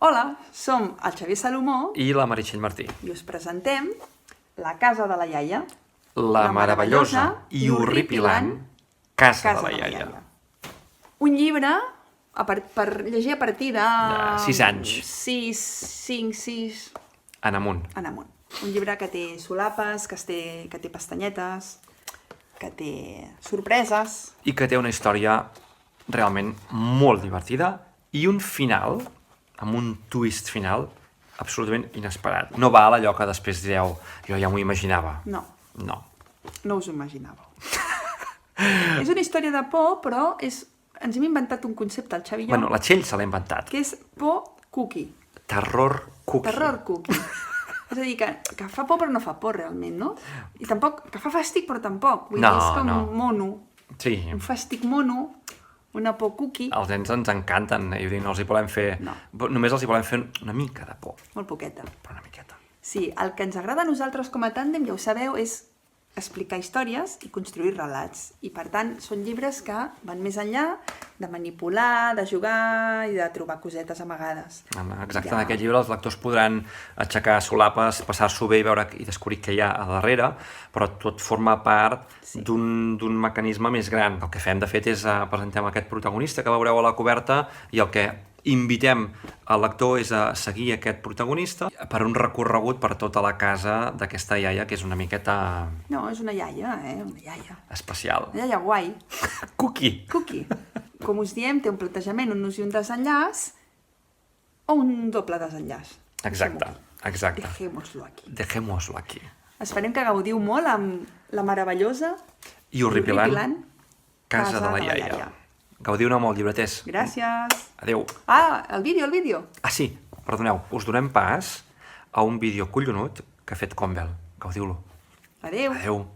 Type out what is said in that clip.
Hola, som el Xavier Salomó I la Meritxell Martí. i us presentem La casa de la iaia. La meravellosa i horripilant Casa de la iaia. Un llibre per llegir a partir de... 6 anys. 6, 5, 6... En amunt. En amunt. Un llibre que té solapes, que té pestanyetes, que té sorpreses. I que té una història realment molt divertida i un final, amb un twist final, absolutament inesperat. No val allò que després direu, jo ja m'ho imaginava. No. No. No us ho imaginàveu. És una història de por, però ens hem inventat un concepte, el Xavi i jo, Bueno, la Txell se l'ha inventat. que és por cookie. Terror cookie. Terror cookie. És a dir, que fa por però no fa por realment, no? I tampoc, que fa fàstic però tampoc. Vull dir, és com mono. Sí. Un fàstic mono, una por cookie. Els nens ens encanten, i no els hi volem fer... No. Només els hi volem fer una mica de por, Molt poqueta. però una miqueta. Sí, el que ens agrada a nosaltres com a tàndem, ja ho sabeu, és explicar històries i construir relats. I per tant, són llibres que van més enllà de manipular, de jugar i de trobar cosetes amagades. Exacte, en aquest llibre els lectors podran aixecar solapes, passar-s'ho bé i descobrir què hi ha a darrere, però tot forma part d'un mecanisme més gran. El que fem, de fet, és presentem aquest protagonista que veureu a la coberta i el que invitem al lector és a seguir aquest protagonista per un recorregut per tota la casa d'aquesta iaia, que és una miqueta No, és una iaia, una iaia. especial. Una iaia guai. Cookie! Cookie. Com us diem, té un plantejament, un ús i un desenllaç, o un doble desenllaç. Exacte, exacte. Dejémoslo aquí. Dejémoslo aquí. Esperem que gaudiu molt amb la meravellosa I horripilant Casa de la iaia. Gaudiu-ne molt, llibreters. Gràcies. Adéu. Ah, el vídeo. Ah, sí, perdoneu, us donem pas a un vídeo collonut que ha fet Convel. Gaudiu-lo. Adéu. Adéu.